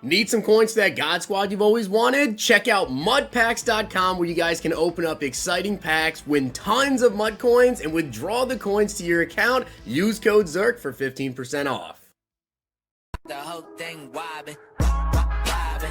Need some coins to that God Squad you've always wanted? Check out mudpacks.com where you guys can open up exciting packs, win tons of mud coins, and withdraw the coins to your account. Use code ZIRK for 15% off. The whole thing wobbin', wobbin'.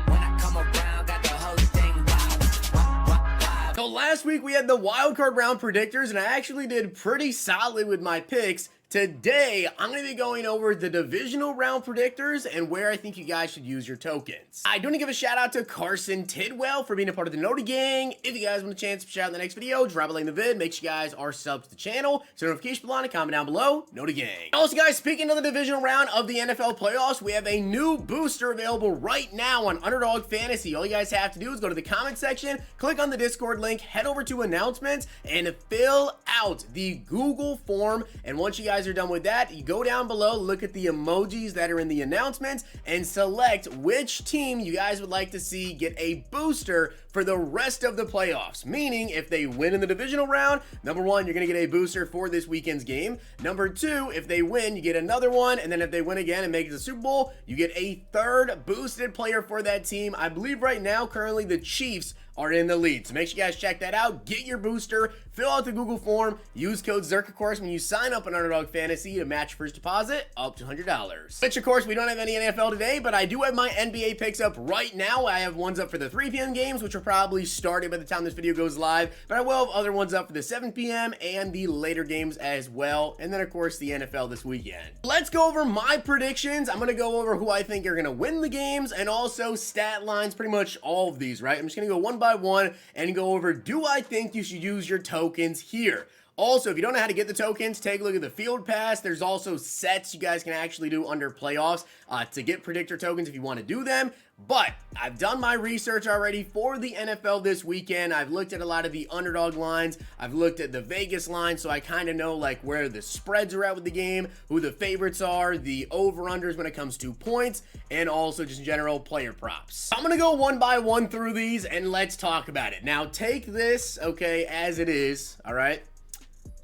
When I come around, got the whole thing wobbin'. So last week we had the wildcard round predictors, and I actually did pretty solid with my picks. Today, I'm going to be going over the divisional round predictors and where I think you guys should use your tokens. I do want to give a shout out to Carson Tidwell for being a part of the Noti Gang. If you guys want a chance to shout out in the next video, drop a like in the vid. Make sure you guys are subs to the channel. So notification bell on and comment down below. Noti Gang. Also guys, speaking of the divisional round of the NFL playoffs, we have a new booster available right now on Underdog Fantasy. All you guys have to do is go to the comment section, click on the Discord link, head over to announcements, and fill out the Google form. And once you guys are done with that, you go down below, look at the emojis that are in the announcements, and select which team you guys would like to see get a booster for the rest of the playoffs. Meaning, if they win in the divisional round, number one, you're going to get a booster for this weekend's game. Number two, if they win, you get another one. And then if they win again and make it to the Super Bowl, you get a third boosted player for that team. I believe right now, currently, the Chiefs are in the lead. So make sure you guys check that out. Get your booster, fill out the Google form, use code ZIRK, of course, when you sign up on Underdog Fantasy to match first deposit up to $100. Which, of course, we don't have any NFL today, but I do have my NBA picks up right now. I have ones up for the 3 p.m. games, which will probably start by the time this video goes live, but I will have other ones up for the 7 p.m. and the later games as well. And then, of course, the NFL this weekend. Let's go over my predictions. I'm going to go over who I think are going to win the games and also stat lines, pretty much all of these, right? I'm just going to go one by one and go over, do I think you should use your tokens here? Also, if you don't know how to get the tokens, take a look at the field pass. There's also sets you guys can actually do under playoffs to get predictor tokens if you want to do them. But I've done my research already for the NFL this weekend. I've looked at a lot of the underdog lines. I've looked at the Vegas lines, so I kind of know like where the spreads are at with the game, who the favorites are, the over-unders when it comes to points, and also just general player props. I'm going to go one by one through these, and let's talk about it. Now, take this, okay, as it is, all right?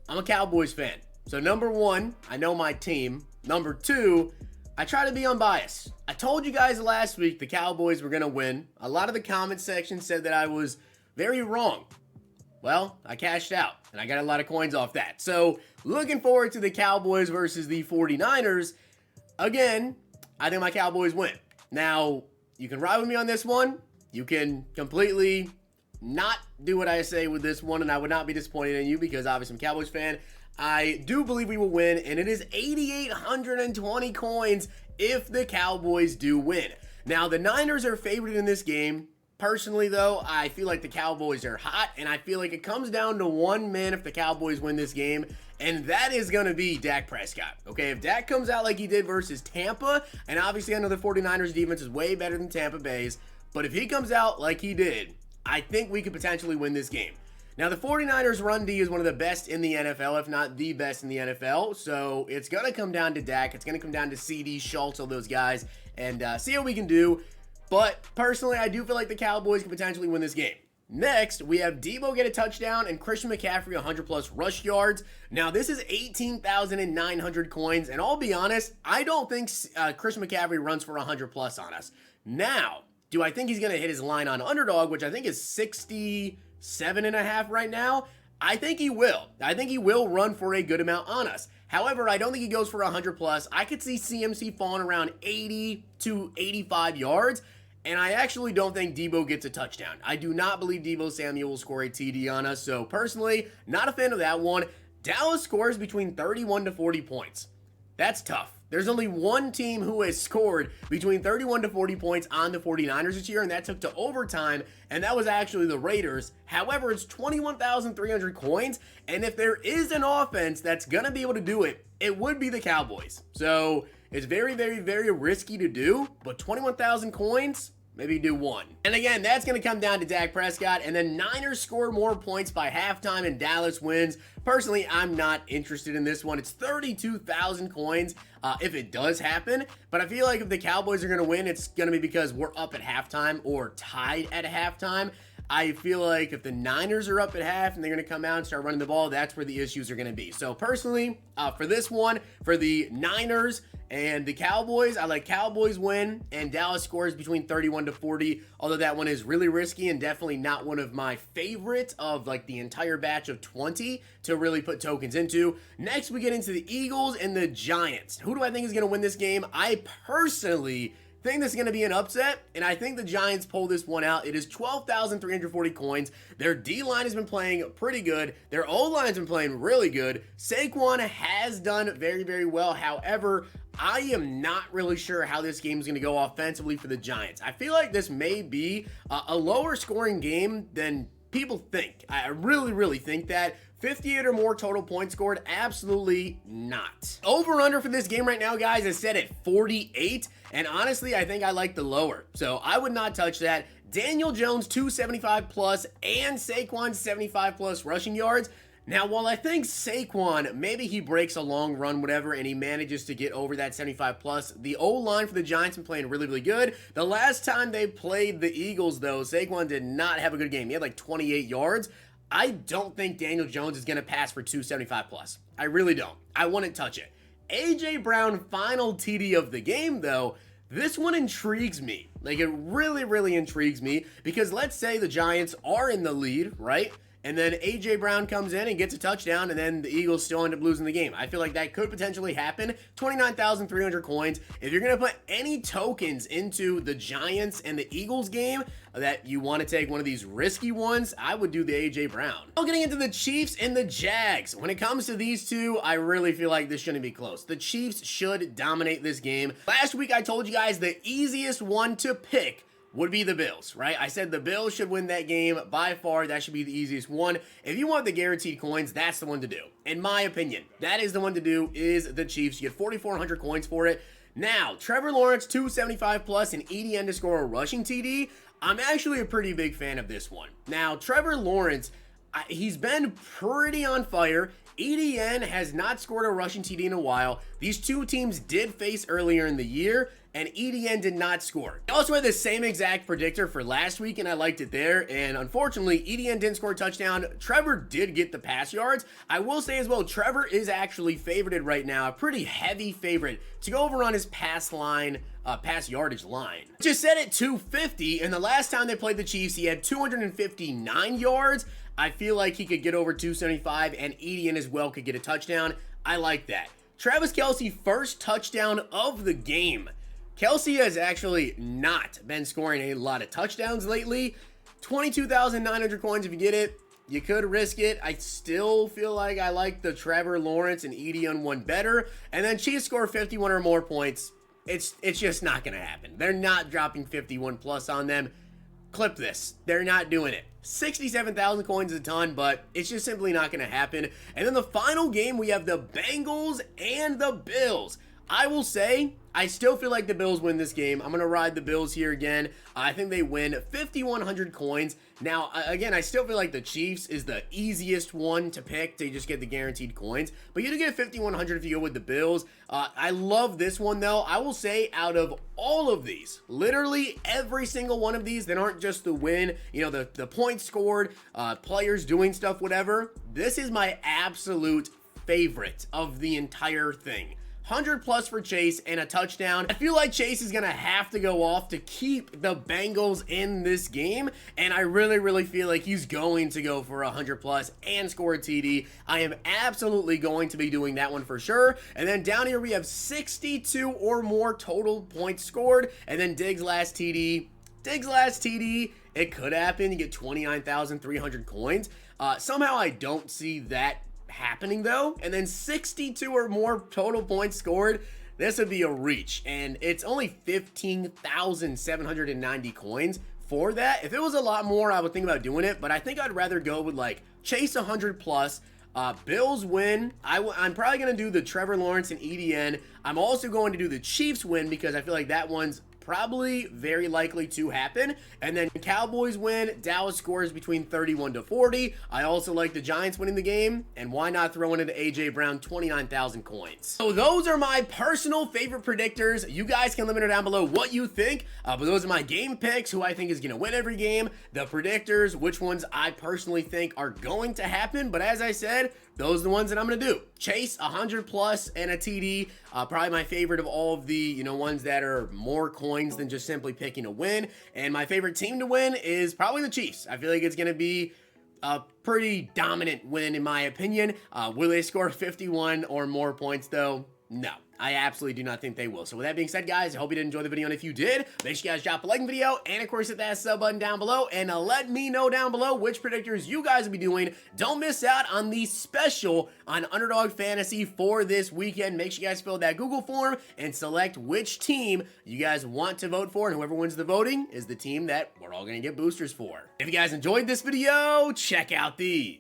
I'm a Cowboys fan. So number one, I know my team. Number two, I try to be unbiased. I told you guys last week the Cowboys were going to win. A lot of the comment section said that I was very wrong. Well, I cashed out, and I got a lot of coins off that. So looking forward to the Cowboys versus the 49ers. Again, I think my Cowboys win. Now, you can ride with me on this one. You can completely not do what I say with this one, and I would not be disappointed in you because obviously I'm a Cowboys fan. I do believe we will win, and it is 8,820 coins if the Cowboys do win. Now, the Niners are favored in this game. Personally, though, I feel like the Cowboys are hot, and I feel like it comes down to one man if the Cowboys win this game, and that is going to be Dak Prescott. Okay, if Dak comes out like he did versus Tampa, and obviously I know the 49ers defense is way better than Tampa Bay's, but if he comes out like he did, I think we could potentially win this game. Now, the 49ers run D is one of the best in the NFL, if not the best in the NFL. So it's going to come down to Dak. It's going to come down to CD, Schultz, all those guys, and see what we can do. But personally, I do feel like the Cowboys can potentially win this game. Next, we have Debo get a touchdown and Christian McCaffrey 100+ rush yards. Now, this is 18,900 coins, and I'll be honest, I don't think Christian McCaffrey runs for 100+ on us. Now, do I think he's going to hit his line on Underdog, which I think is 67.5 right now? I think he will. I think he will run for a good amount on us. However, I don't think he goes for 100+. I could see CMC falling around 80 to 85 yards, and I actually don't think Debo gets a touchdown. I do not believe Debo Samuel will score a TD on us, so personally, not a fan of that one. Dallas scores between 31 to 40 points. That's tough. There's only one team who has scored between 31 to 40 points on the 49ers this year, and that took to overtime, and that was actually the Raiders. However, it's 21,300 coins, and if there is an offense that's going to be able to do it, it would be the Cowboys. So it's very, very, very risky to do, but 21,000 coins, maybe do one. And again, that's going to come down to Dak Prescott, and then Niners score more points by halftime and Dallas wins. Personally, I'm not interested in this one. It's 32,000 coins if it does happen, but I feel like if the Cowboys are going to win, it's going to be because we're up at halftime or tied at halftime. I feel like if the Niners are up at half and they're going to come out and start running the ball, that's where the issues are going to be. So personally, for this one, for the Niners and the Cowboys, I like Cowboys win and Dallas scores between 31 to 40, although that one is really risky and definitely not one of my favorites of like the entire batch of 20 to really put tokens into. Next, we get into the Eagles and the Giants. Who do I think is going to win this game? I personally think this is going to be an upset, and I think the Giants pull this one out. It is 12,340 coins. Their D-line has been playing pretty good. Their O-line's been playing really good. Saquon has done very, very well. However, I am not really sure how this game is going to go offensively for the Giants. I feel like this may be a lower scoring game than people think. I really, really think that. 58 or more total points scored? Absolutely not. Over-under for this game right now, guys, is set at 48, and honestly, I think I like the lower, so I would not touch that. Daniel Jones, 275 plus, and Saquon, 75 plus rushing yards. Now, while I think Saquon, maybe he breaks a long run, whatever, and he manages to get over that 75 plus, the O-line for the Giants been playing really, really good. The last time they played the Eagles, though, Saquon did not have a good game. He had like 28 yards. I don't think Daniel Jones is going to pass for 275 plus. I really don't. I wouldn't touch it. A.J. Brown, final TD of the game, though. This one intrigues me. Like, it really, really intrigues me because let's say the Giants are in the lead, right? And then A.J. Brown comes in and gets a touchdown, and then the Eagles still end up losing the game. I feel like that could potentially happen. 29,300 coins. If you're going to put any tokens into the Giants and the Eagles game that you want to take one of these risky ones, I would do the A.J. Brown. Now getting into the Chiefs and the Jags. When it comes to these two, I really feel like this shouldn't be close. The Chiefs should dominate this game. Last week, I told you guys the easiest one to pick would be the Bills, right? I said the Bills should win that game by far. That should be the easiest one. If you want the guaranteed coins, that's the one to do. In my opinion, that is the one to do is the Chiefs. You get 4,400 coins for it. Now, Trevor Lawrence, 275 plus, and EDN to score a rushing TD. I'm actually a pretty big fan of this one. Now, Trevor Lawrence, he's been pretty on fire. EDN has not scored a rushing TD in a while. These two teams did face earlier in the year, and EDN did not score. I also had the same exact predictor for last week, and I liked it there, and unfortunately, EDN didn't score a touchdown. Trevor did get the pass yards. I will say as well, Trevor is actually favorited right now, a pretty heavy favorite to go over on his pass yardage line. Just set at 250, and the last time they played the Chiefs, he had 259 yards. I feel like he could get over 275, and EDN as well could get a touchdown. I like that. Travis Kelce, first touchdown of the game. Kelce has actually not been scoring a lot of touchdowns lately. 22,900 coins if you get it. You could risk it. I still feel like I like the Trevor Lawrence and EDN one better. And then Chiefs score 51 or more points. It's just not going to happen. They're not dropping 51 plus on them. Clip this. They're not doing it. 67,000 coins is a ton, but it's just simply not going to happen. And then the final game, we have the Bengals and the Bills. I will say, I still feel like the Bills win this game. I'm going to ride the Bills here again. I think they win 5,100 coins. Now, again, I still feel like the Chiefs is the easiest one to pick to just get the guaranteed coins. But you do get 5,100 if you go with the Bills. I love this one, though. I will say out of all of these, literally every single one of these that aren't just the win, you know, the points scored, players doing stuff, whatever, this is my absolute favorite of the entire thing. 100 plus for Chase and a touchdown. I feel like Chase is going to have to go off to keep the Bengals in this game, and I really, really feel like he's going to go for 100 plus and score a TD. I am absolutely going to be doing that one for sure. And then down here we have 62 or more total points scored, and then Diggs last TD. Diggs last TD, it could happen. You get 29,300 coins. Somehow I don't see that happening though. And then 62 or more total points scored, this would be a reach, and it's only 15,790 coins for that. If it was a lot more, I would think about doing it, but I think I'd rather go with like Chase 100 plus. Bills win. I'm probably going to do the Trevor Lawrence and EDN. I'm also going to do the Chiefs win because I feel like that one's probably very likely to happen. And then Cowboys win, Dallas scores between 31 to 40. I also like the Giants winning the game, and why not throw in into AJ Brown, 29,000 coins. So those are my personal favorite predictors. You guys can let me know down below what you think, but those are my game picks, who I think is going to win every game, the predictors, which ones I personally think are going to happen. But as I said, those are the ones that I'm going to do. Chase, 100 plus, and a TD. Probably my favorite of all of the, ones that are more coins than just simply picking a win. And my favorite team to win is probably the Chiefs. I feel like it's going to be a pretty dominant win in my opinion. Will they score 51 or more points though? No, I absolutely do not think they will. So with that being said, guys, I hope you did enjoy the video. And if you did, make sure you guys drop a like in the video. And of course, hit that sub button down below. And let me know down below which predictors you guys will be doing. Don't miss out on the special on Underdog Fantasy for this weekend. Make sure you guys fill out that Google form and select which team you guys want to vote for. And whoever wins the voting is the team that we're all going to get boosters for. If you guys enjoyed this video, check out these.